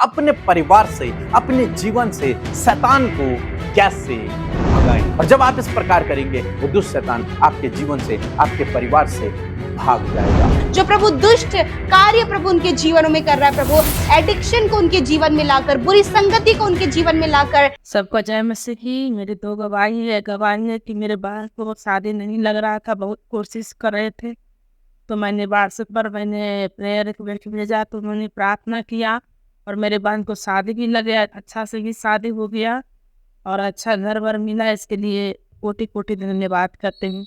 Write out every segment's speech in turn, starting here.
अपने परिवार से, अपने जीवन से शैतान को कैसे भगाएं। और जब आप इस प्रकार करेंगे, वो दुष्ट शैतान आपके जीवन से, आपके परिवार से भाग जाएगा। जो प्रभु दुष्ट कार्य प्रभु उनके जीवनों में कर रहा है, प्रभु एडिक्शन को उनके जीवन में लाकर, बुरी संगति को उनके जीवन में लाकर। सबको जय मसीह की। मेरी 2 गवाही है कि मेरे बाल को शादी नहीं लग रहा था, बहुत कोशिश कर रहे थे, तो मैंने व्हाट्सएप पर मैंने प्रेयर रिक्वेस्ट भेजा, तो उन्होंने प्रार्थना किया और मेरे बहन को शादी भी लग गया, अच्छा से भी शादी हो गया और अच्छा घर वर मिला। इसके लिए कोटि कोटि धन्यवाद करते हैं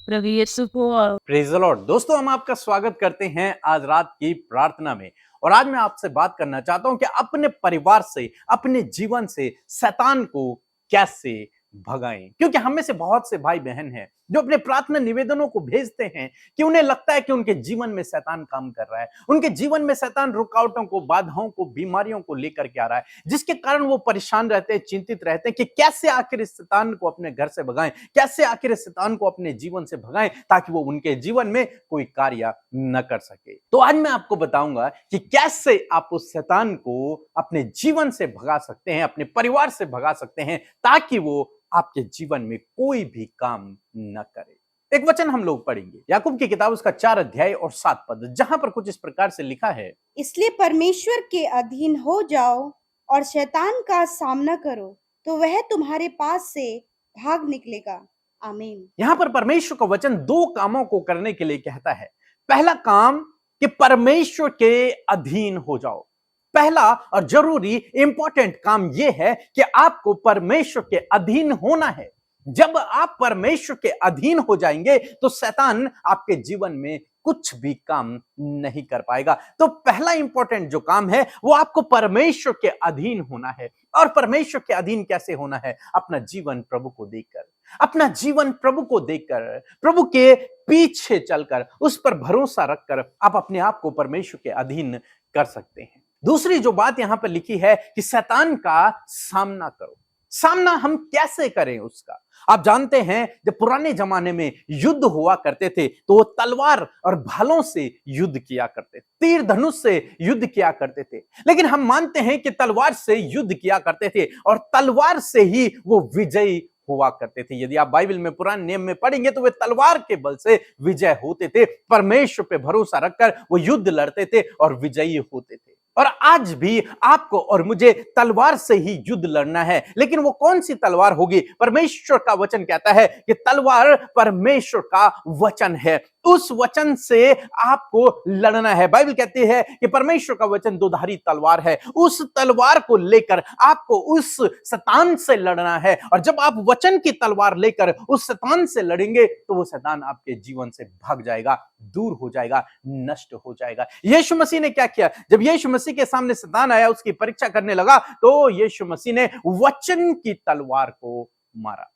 प्रभु यीशु को। और प्रेज़ द लॉर्ड। दोस्तों, हम आपका स्वागत करते हैं आज रात की प्रार्थना में। और आज मैं आपसे बात करना चाहता हूं कि अपने परिवार से, अपने जीवन से शैतान को कैसे भगाएं। क्योंकि हम में से बहुत से भाई बहन हैं जो अपने प्रार्थना निवेदनों को भेजते हैं कि उन्हें लगता है कि उनके जीवन में शैतान काम कर रहा है, उनके जीवन में शैतान रुकावटों को, बाधाओं को, बीमारियों को लेकर के आ रहा है, जिसके कारण वो परेशान रहते हैं, चिंतित रहते हैं कि कैसे आखिर इस शैतान को अपने घर से भगाएं, कैसे आखिर इस शैतान को अपने जीवन से भगाएं, ताकि वो उनके जीवन में कोई कार्य न कर सके। तो आज मैं आपको बताऊंगा कि कैसे आप उस शैतान को अपने जीवन से भगा सकते हैं, अपने परिवार से भगा सकते हैं, ताकि वो आपके जीवन में कोई भी काम न करे। एक वचन हम लोग पढ़ेंगे, याकूब की किताब उसका 4 अध्याय और 7 पद, जहां पर कुछ इस प्रकार से लिखा है, इसलिए परमेश्वर के अधीन हो जाओ और शैतान का सामना करो, तो वह तुम्हारे पास से भाग निकलेगा। आमीन। यहां पर परमेश्वर का वचन 2 कामों को करने के लिए कहता है। पहला काम कि परमेश्वर के अधीन हो जाओ। पहला और जरूरी इंपॉर्टेंट काम यह है कि आपको परमेश्वर के अधीन होना है। जब आप परमेश्वर के अधीन हो जाएंगे तो शैतान आपके जीवन में कुछ भी काम नहीं कर पाएगा। तो पहला इंपॉर्टेंट जो काम है वो आपको परमेश्वर के अधीन होना है। और परमेश्वर के अधीन कैसे होना है? अपना जीवन प्रभु को देखकर, अपना जीवन प्रभु को देखकर, प्रभु के पीछे चलकर, उस पर भरोसा रखकर आप अपने आप को परमेश्वर के अधीन कर सकते हैं। दूसरी जो बात यहां पर लिखी है कि शैतान का सामना करो। सामना हम कैसे करें उसका? आप जानते हैं जब पुराने जमाने में युद्ध हुआ करते थे तो वो तलवार और भालों से युद्ध किया करते थे, तीर धनुष से युद्ध किया करते थे। लेकिन हम मानते हैं कि तलवार से युद्ध किया करते थे और तलवार से ही वो विजयी हुआ करते थे। यदि आप बाइबल में पुराने नियम में पढ़ेंगे तो वे तलवार के बल से विजय होते थे, परमेश्वर पे भरोसा रखकर वो युद्ध लड़ते थे और विजयी होते थे। और आज भी आपको और मुझे तलवार से ही युद्ध लड़ना है। लेकिन वो कौन सी तलवार होगी? परमेश्वर का वचन कहता है कि तलवार परमेश्वर का वचन है, उस वचन से आपको लड़ना है। बाइबल कहती है कि परमेश्वर का वचन 2धारी तलवार है। उस तलवार को लेकर आपको उस शैतान से लड़ना है। और जब आप वचन की तलवार लेकर उस शैतान से लड़ेंगे तो वो शैतान आपके जीवन से भाग जाएगा, दूर हो जाएगा, नष्ट हो जाएगा। यीशु मसीह ने क्या किया? जब यीशु मसीह के सामने शैतान आया, उसकी परीक्षा करने लगा, तो यीशु मसीह ने वचन की तलवार को मारा।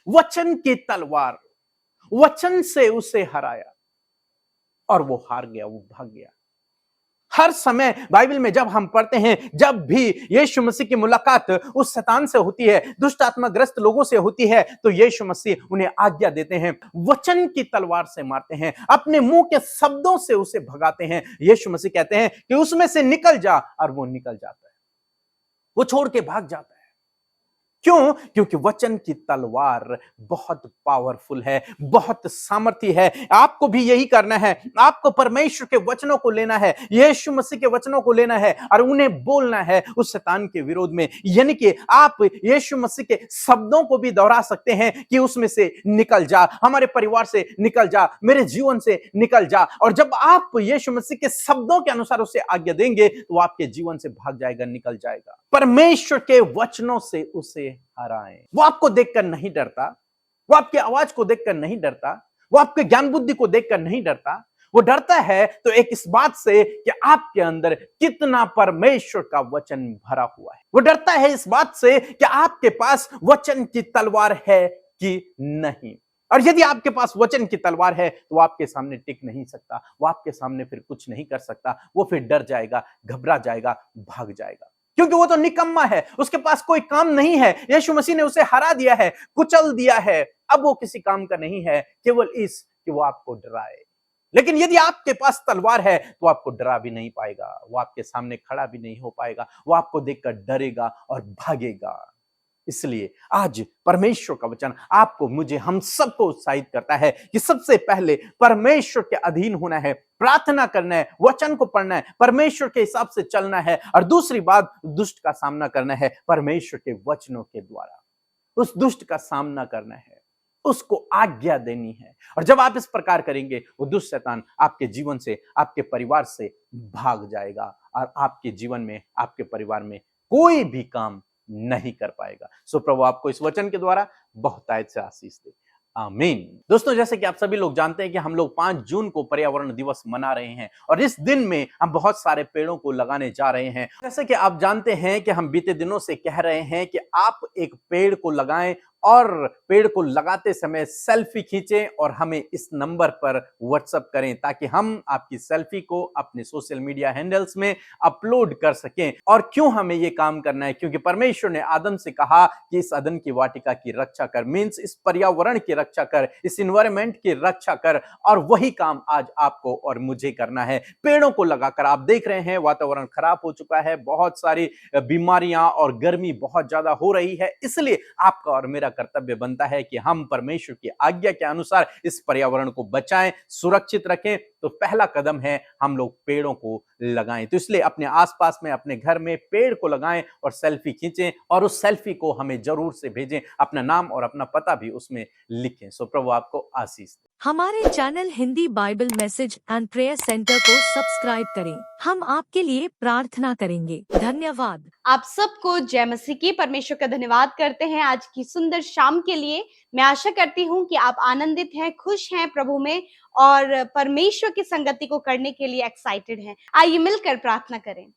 वचन की तलवार, वचन से उसे हराया और वो हार गया, वो भाग गया। हर समय बाइबल में जब हम पढ़ते हैं, जब भी यीशु मसीह की मुलाकात उस शैतान से होती है, दुष्ट आत्माग्रस्त लोगों से होती है, तो यीशु मसीह उन्हें आज्ञा देते हैं, वचन की तलवार से मारते हैं, अपने मुंह के शब्दों से उसे भगाते हैं। यीशु मसीह कहते हैं कि उसमें से निकल जा, और वो निकल जाता है, वो छोड़ के भाग जाता है। क्यों? क्योंकि वचन की तलवार बहुत पावरफुल है, बहुत सामर्थी है। आपको भी यही करना है। आपको परमेश्वर के वचनों को लेना है, यीशु मसीह के वचनों को लेना है और उन्हें बोलना है उस शैतान के विरोध में। यानी कि आप यीशु मसीह के शब्दों को भी दोहरा सकते हैं कि उसमें से निकल जा, हमारे परिवार से निकल जा, मेरे जीवन से निकल जा। और जब आप यीशु मसीह के शब्दों के अनुसार उसे आज्ञा देंगे तो वो आपके जीवन से भाग जाएगा, निकल जाएगा। परमेश्वर के वचनों से उसे हराएं। वो आपको देखकर नहीं डरता, वो आपकी आवाज को देखकर नहीं डरता, वो आपके ज्ञान बुद्धि को देखकर नहीं डरता। वो डरता है तो एक इस बात से कि आपके अंदर कितना परमेश्वर का वचन भरा हुआ है। वो डरता है इस बात से कि आपके पास वचन की तलवार है कि नहीं। और यदि आपके पास वचन की तलवार है तो वो आपके सामने टिक नहीं सकता, वो आपके सामने फिर कुछ नहीं कर सकता। वो फिर डर जाएगा, घबरा जाएगा, भाग जाएगा, क्योंकि वो तो निकम्मा है, उसके पास कोई काम नहीं है। यीशु मसीह ने उसे हरा दिया है, कुचल दिया है। अब वो किसी काम का नहीं है, केवल इस कि वो आपको डराए, लेकिन यदि आपके पास तलवार है तो आपको डरा भी नहीं पाएगा, वो आपके सामने खड़ा भी नहीं हो पाएगा, वो आपको देखकर डरेगा और भागेगा। इसलिए आज परमेश्वर का वचन आपको, मुझे, हम सबको उत्साहित करता है कि सबसे पहले परमेश्वर के अधीन होना है, प्रार्थना करना है, वचन को पढ़ना है, परमेश्वर के हिसाब से चलना है, और दूसरी बात, दुष्ट का सामना करना है परमेश्वर के वचनों के द्वारा। उस दुष्ट का सामना करना है, उसको आज्ञा देनी है, और जब आप इस प्रकार करेंगे वो दुष्ट शैतान आपके जीवन से, आपके परिवार से भाग जाएगा और आपके जीवन में, आपके परिवार में कोई भी काम नहीं कर पाएगा। सो प्रभु आपको इस वचन के द्वारा बहुतायत से आशीष दे। आमीन। दोस्तों, जैसे कि आप सभी लोग जानते हैं कि हम लोग 5 जून को पर्यावरण दिवस मना रहे हैं, और इस दिन में हम बहुत सारे पेड़ों को लगाने जा रहे हैं। जैसे कि आप जानते हैं कि हम बीते दिनों से कह रहे हैं कि आप एक पेड़ को लगाएं, और पेड़ को लगाते समय सेल्फी खींचें और हमें इस नंबर पर व्हाट्सएप करें, ताकि हम आपकी सेल्फी को अपने सोशल मीडिया हैंडल्स में अपलोड कर सकें। और क्यों हमें ये काम करना है? क्योंकि परमेश्वर ने आदम से कहा कि इस अदन की वाटिका की रक्षा कर, मीन्स इस पर्यावरण की रक्षा कर, इस इन्वायरमेंट की रक्षा कर, और वही काम आज आपको और मुझे करना है। पेड़ों को लगाकर, आप देख रहे हैं वातावरण खराब हो चुका है, बहुत सारी बीमारियां और गर्मी बहुत ज्यादा हो रही है, इसलिए आपका और मेरा कर्तव्य बनता है कि हम परमेश्वर की आज्ञा के अनुसार इस पर्यावरण को बचाएं, सुरक्षित रखें। तो पहला कदम है हम लोग पेड़ों को लगाएं। तो इसलिए अपने आसपास में, अपने घर में पेड़ को लगाएं और सेल्फी खींचें, और उस सेल्फी को हमें जरूर से भेजें, अपना नाम और अपना पता भी उसमें लिखें। सो प्रभु आपको आशीष दे। हमारे channel Hindi Bible message and prayer centre को सब्सक्राइब करें। हम आपके लिए प्रार्थना करेंगे। धन्यवाद। आप सबको जय मसीह की। परमेश्वर का धन्यवाद करते हैं आज की सुंदर शाम के लिए। मैं आशा करती हूँ कि आप आनंदित हैं, खुश हैं प्रभु में, और परमेश्वर की संगति को करने के लिए एक्साइटेड हैं। आइए मिलकर प्रार्थना करें।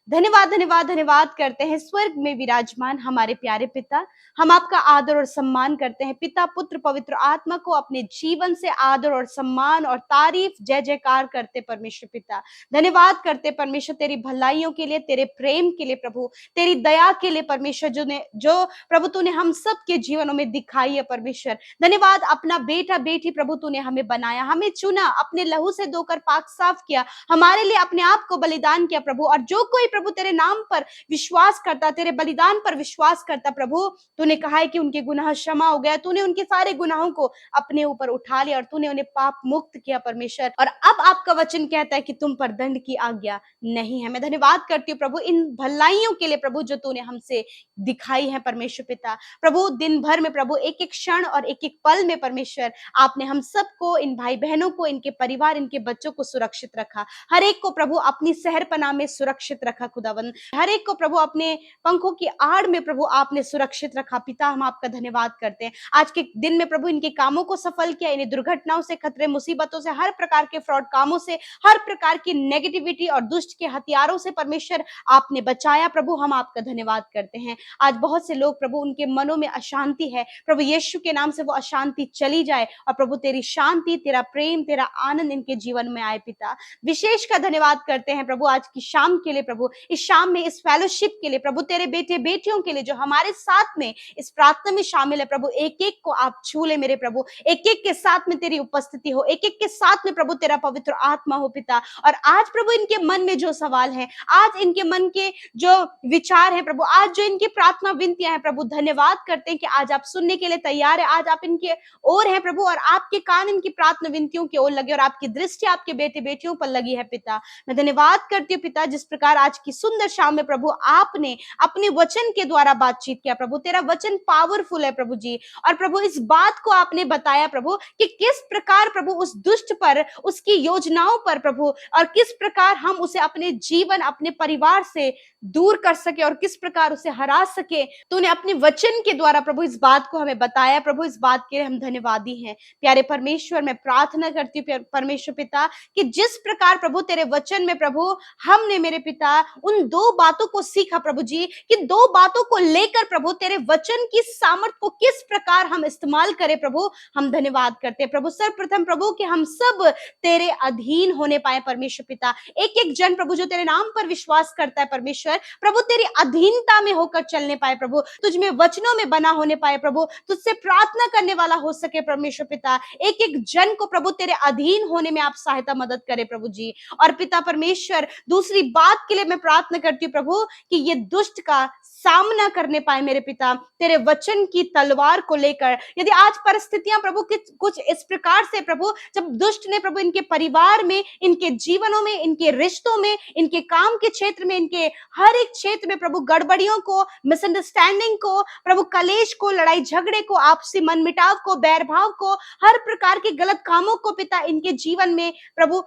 धन्यवाद धन्यवाद धन्यवाद करते हैं स्वर्ग में विराजमान हमारे प्यारे पिता। हम आपका आदर और सम्मान करते हैं। पिता, पुत्र, पवित्र आत्मा को अपने जीवन से आदर और सम्मान और तारीफ, जय जयकार करते परमेश्वर पिता। धन्यवाद करते परमेश्वर तेरी भलाइयों के लिए, तेरे प्रेम के लिए प्रभु, तेरी दया के लिए परमेश्वर, जो प्रभु तूने हम सब के जीवनों में दिखाई है परमेश्वर। धन्यवाद, अपना बेटा बेटी प्रभु तूने हमें बनाया, हमें चुना, अपने लहू से धोकर पाक साफ किया, हमारे लिए अपने आप को बलिदान किया प्रभु। और जो कोई प्रभु तेरे नाम पर विश्वास करता, तेरे बलिदान पर विश्वास करता प्रभु, तूने कहा है कि उनके गुनाह क्षमा हो गया, तूने उनके सारे गुनाहों को अपने ऊपर उठा लिया और तूने उन्हें पाप मुक्त किया परमेश्वर। और अब आपका वचन कहता है कि तुम पर दंड की आज्ञा नहीं है। मैं धन्यवाद करती हूँ प्रभु इन भलाइयों के लिए प्रभु जो तूने हमसे दिखाई है परमेश्वर पिता। प्रभु दिन भर में प्रभु एक एक क्षण और एक एक पल में परमेश्वर आपने हम सबको, इन भाई बहनों को, इनके परिवार, इनके बच्चों को सुरक्षित रखा। हर एक को प्रभु अपनी सहरपनाह में सुरक्षित रखा खुदावन। हर एक को प्रभु अपने पंखों की आड़ में प्रभु आपने सुरक्षित रखा। पिता, हम आपका धन्यवाद करते हैं आज के दिन में प्रभु इनके कामों को सफल किया, इन्हें दुर्घटनाओं से, खतरे, मुसीबतों से, हर प्रकार के फ्रॉड कामों से, हर प्रकार की नेगेटिविटी और दुष्ट के हथियारों से परमेश्वर आपने बचाया प्रभु। हम आपका धन्यवाद करते हैं। आज बहुत से लोग प्रभु उनके मनों में अशांति है प्रभु, यीशु के नाम से वो अशांति चली जाए और प्रभु तेरी शांति, तेरा प्रेम, तेरा आनंद इनके जीवन में आए। पिता, विशेष का धन्यवाद करते हैं प्रभु आज की शाम के लिए प्रभु, इस शाम में, इस फेलोशिप के लिए प्रभु, तेरे बेटे बेटियों के लिए जो हमारे साथ में इस प्रार्थना में शामिल है प्रभु। एक एक को आप छू ले मेरे प्रभु, एक एक के साथ में तेरी उपस्थिति हो, एक एक के साथ में प्रभु तेरा पवित्र आत्मा हो पिता। और आज प्रभु इनके मन में जो सवाल है, आज इनके मन के जो विचार है प्रभु, आज जो इनकी प्रार्थना विनतियां हैं प्रभु, धन्यवाद करते हैं कि आज आप सुनने के लिए तैयार है। आज आप इनके ओर हैं प्रभु, और आपके कान इनकी प्रार्थना विनतियों की ओर लगे, और आपकी दृष्टि आपके बेटे बेटियों पर लगी है पिता। मैं धन्यवाद करती हूँ पिता, जिस प्रकार आज की सुंदर शाम में प्रभु आपने अपने वचन के द्वारा बातचीत किया प्रभु। तेरा वचन पावरफुल है प्रभु जी, और प्रभु इस बात को आपने बताया प्रभु कि किस प्रकार प्रभु उस दुष्ट पर, उसकी योजनाओं पर प्रभु, और किस प्रकार हम उसे अपने जीवन, अपने परिवार से दूर कर सके और किस प्रकार उसे हरा सके। तूने अपने वचन के द्वारा प्रभु इस बात को हमें बताया प्रभु। इस बात के लिए हम धन्यवादी हैं प्यारे परमेश्वर। मैं प्रार्थना करती हूँ परमेश्वर पिता कि जिस प्रकार प्रभु तेरे वचन में प्रभु हमने मेरे पिता उन 2 बातों को सीखा प्रभु जी, कि 2 बातों को लेकर प्रभु तेरे वचन की सामर्थ को किस प्रकार हम इस्तेमाल करें प्रभु, हम धन्यवाद करते हैं प्रभु। सर्वप्रथम प्रभु कि हम सब तेरे अधीन होने पाए परमेश्वर पिता। एक एक जन प्रभु जो तेरे नाम पर विश्वास करता है परमेश्वर, प्रभु तेरी अधीनता में होकर चलने पाए प्रभु, तुझ में वचनों में बना होने पाए प्रभु, तुझसे प्रार्थना करने वाला हो सके परमेश्वर पिता। एक एक जन को प्रभु तेरे अधीन होने में आप सहायता मदद करें प्रभु जी। और पिता परमेश्वर, दूसरी बात के लिए मैं प्रार्थना करती हूँ प्रभु कि ये दुष्ट का सामना करने पाए मेरे पिता, तेरे वचन की तलवार को लेकर। यदि आज परिस्थितियां प्रभु कुछ इस प्रकार से प्रभु, जब दुष्ट ने प्रभु इनके परिवार में, इनके जीवनों में, इनके रिश्तों में, इनके काम के क्षेत्र में, इनके हर एक क्षेत्र में प्रभु गड़बड़ियों को, मिसअंडरस्टैंडिंग को, प्रभु कलेश को, लड़ाई झगड़े को, आपसी मनमुटाव को, बैरभाव को, हर प्रकार के गलत कामों को पिता इनके जीवन में प्रभु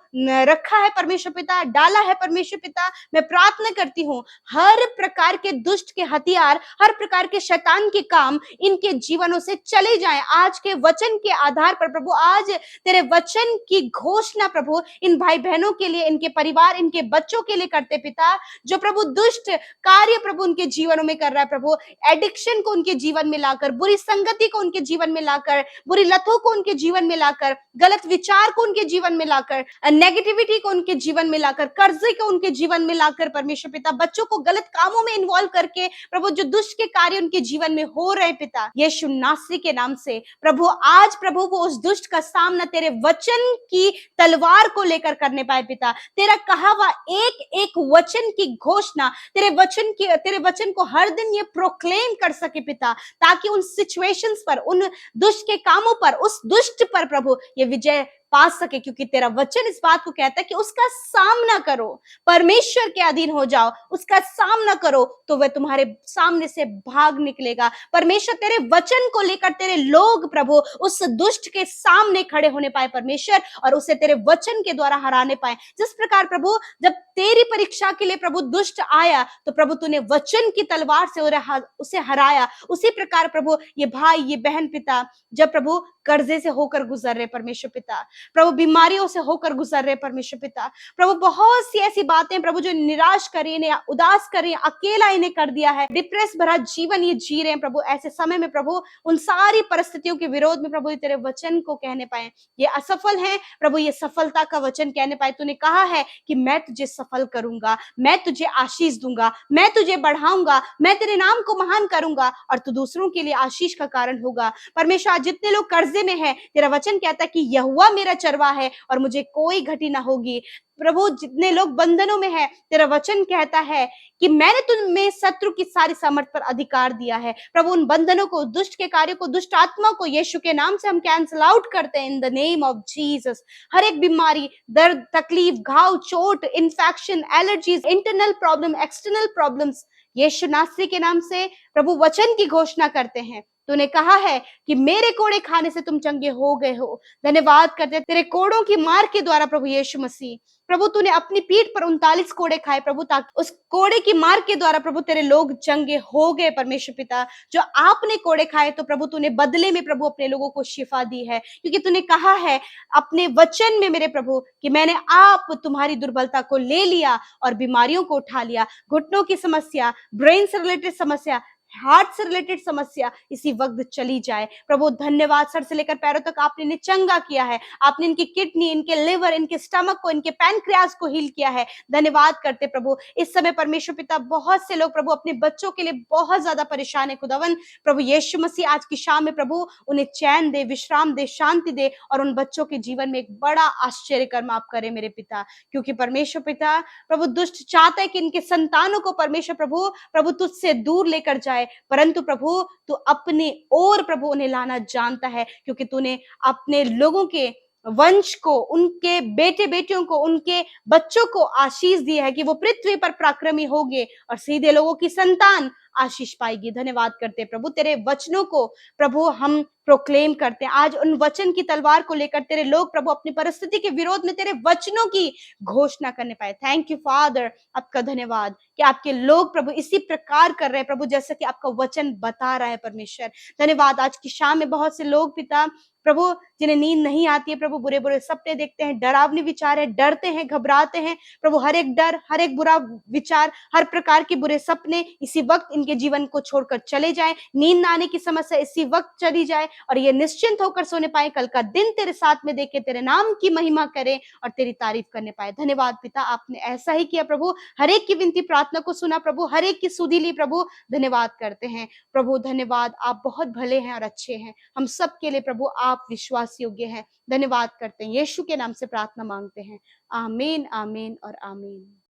रखा है परमेश्वर पिता, डाला है परमेश्वर पिता। मैं प्रार्थना करती हूँ हर प्रकार के दुष्ट के हथियार, हर प्रकार के शैतान के काम इनके जीवनों से चले जाएं आज के वचन के आधार पर प्रभु। आज तेरे वचन की घोषणा प्रभु इन भाई बहनों के लिए, इनके परिवार, इनके बच्चों के लिए करते पिता, जो प्रभु दुष्ट कार्य प्रभु उनके जीवनों में कर रहा है प्रभु, एडिक्शन को उनके जीवन में लाकर, बुरी संगति को उनके जीवन में लाकर, बुरी लतों को उनके जीवन में लाकर, गलत विचार को उनके जीवन में लाकर, नेगेटिविटी को उनके जीवन में लाकर, कर्जे को उनके जीवन में लाकर परमेश्वर पिता, बच्चों को गलत कामों में इन्वॉल्व करके प्रभु जो दुष्ट के कार्य उनके जीवन में हो रहे पिता, यीशु नासरी के नाम से प्रभु आज प्रभु वो उस दुष्ट का सामना तेरे वचन की तलवार को लेकर करने पाए पिता। तेरा कहा हुआ एक एक वचन की घोषणा, तेरे वचन को हर दिन ये प्रोक्लेम कर सके पिता, ताकि उन सिचुएशंस पर, उन दुष्ट के कामों पर, उस दुष्ट पर प्रभु ये विजय पा सके। क्योंकि तेरा वचन इस बात को कहता है कि उसका सामना करो, परमेश्वर के अधीन हो जाओ, उसका सामना करो तो वह तुम्हारे सामने से भाग निकलेगा। परमेश्वर तेरे वचन को लेकर तेरे लोग प्रभु उस दुष्ट के सामने खड़े होने पाए परमेश्वर, और उसे तेरे वचन के द्वारा हराने पाए। जिस प्रकार प्रभु जब तेरी परीक्षा के लिए प्रभु दुष्ट आया तो प्रभु तूने वचन की तलवार से उसे हराया, उसी प्रकार प्रभु ये भाई, ये बहन पिता, जब प्रभु कर्जे से होकर गुजर रहे परमेश्वर पिता, प्रभु बीमारियों से होकर गुजर रहे परमेश्वर पिता, प्रभु बहुत सी ऐसी बातें प्रभु जो निराश कर रही है, इन्हें उदास कर रही है, अकेला इन्हें कर दिया है, डिप्रेस भरा जीवन ये जी रहे हैं प्रभु। ऐसे समय में प्रभु उन सारी परिस्थितियों के विरोध में प्रभु तेरे वचन को कहने पाए, ये असफल है प्रभु, ये सफलता का वचन कहने पाए। तूने कहा है कि मैं तुझे सफल करूंगा, मैं तुझे आशीष दूंगा, मैं तुझे बढ़ाऊंगा, मैं तेरे नाम को महान करूंगा और तू दूसरों के लिए आशीष का कारण होगा। परमेश्वर आज जितने लोग कर्जे में है, तेरा वचन कहता है कि यहोवा मेरा चरवाहा है और मुझे कोई घटी ना होगी। प्रभु जितने लोग बंधनों में है, तेरा वचन कहता है कि मैंने तुम्हें शत्रु की सारी सामर्थ पर अधिकार दिया है। प्रभु उन बंधनों को, दुष्ट के कार्यों को, दुष्ट आत्मा को यीशु के नाम से हम कैंसल आउट करते हैं in the name of Jesus. हर एक बीमारी, दर्द, तकलीफ, घाव, चोट, infection, allergies, internal problem, external problems, यीशु नासरी के नाम से प्रभु वचन की घोषणा करते हैं। तूने कहा है कि मेरे कोड़े खाने से तुम चंगे हो गए हो। धन्यवाद करते हैं तेरे कोड़ों की मार के द्वारा प्रभु यीशु मसीह, प्रभु तूने अपनी पीठ पर 39 कोड़े खाए प्रभु, ताकि उस कोड़े की मार के द्वारा प्रभु तेरे लोग चंगे हो गए परमेश्वर पिता। जो आपने कोड़े खाए तो प्रभु तूने बदले में प्रभु अपने लोगों को शिफा दी है, क्योंकि तूने कहा है अपने वचन में मेरे प्रभु कि मैंने आप तुम्हारी दुर्बलता को ले लिया और बीमारियों को उठा लिया। घुटनों की समस्या, ब्रेन से रिलेटेड समस्या, हार्ट से रिलेटेड समस्या इसी वक्त चली जाए प्रभु। धन्यवाद, सर से लेकर पैरों तक आपने इन्हें चंगा किया है। आपने इनकी किडनी, इनके लिवर, इनके स्टमक को, इनके पैनक्रियाज को हील किया है। धन्यवाद करते प्रभु। इस समय परमेश्वर पिता बहुत से लोग प्रभु अपने बच्चों के लिए बहुत ज्यादा परेशान है खुदावन। प्रभु यीशु मसीह आज की शाम में प्रभु उन्हें चैन दे, विश्राम दे, शांति दे और उन बच्चों के जीवन में एक बड़ा आश्चर्य कर्म आप करें मेरे पिता। क्योंकि परमेश्वर पिता प्रभु दुष्ट चाहता है कि इनके संतानों को परमेश्वर प्रभु तुझसे दूर लेकर जाए, परंतु प्रभु तू अपने ओर प्रभु उन्हें लाना जानता है, क्योंकि तूने अपने लोगों के वंश को, उनके बेटे बेटियों को, उनके बच्चों को आशीष दी है कि वो पृथ्वी पर पराक्रमी होंगे और सीधे लोगों की संतान आशीष पाएगी। धन्यवाद करते हैं प्रभु, तेरे वचनों को प्रभु हम प्रोक्लेम करते हैं। आज उन वचन की तलवार को लेकर तेरे लोग प्रभु अपनी परिस्थिति के विरोध में तेरे वचनों की घोषणा करने पाए। थैंक यू फादर, आपका धन्यवाद कि आपके लोग प्रभु इसी प्रकार कर रहे हैं प्रभु, जैसा कि आपका वचन बता रहा है परमेश्वर। धन्यवाद, आज की शाम में बहुत से लोग पिता प्रभु जिन्हें नींद नहीं आती है प्रभु, बुरे बुरे सपने देखते हैं, डरावने विचार है, डरते हैं, घबराते हैं प्रभु। हर एक डर, हर एक बुरा विचार, हर प्रकार के बुरे सपने इसी वक्त इनके जीवन को छोड़कर चले जाए। नींद न आने की समस्या इसी वक्त चली जाए और ये निश्चिंत होकर सोने पाए, कल का दिन तेरे साथ में देखे, तेरे नाम की महिमा करें और तेरी तारीफ करने पाए। धन्यवाद पिता, आपने ऐसा ही किया प्रभु, हर एक की विनती प्रार्थना को सुना प्रभु, हर एक की सुधी ली प्रभु। धन्यवाद करते हैं प्रभु, धन्यवाद, आप बहुत भले हैं और अच्छे हैं। हम सब के लिए प्रभु आप विश्वास योग्य हैं। धन्यवाद करते हैं, यीशु के नाम से प्रार्थना मांगते हैं, आमीन आमीन और आमीन।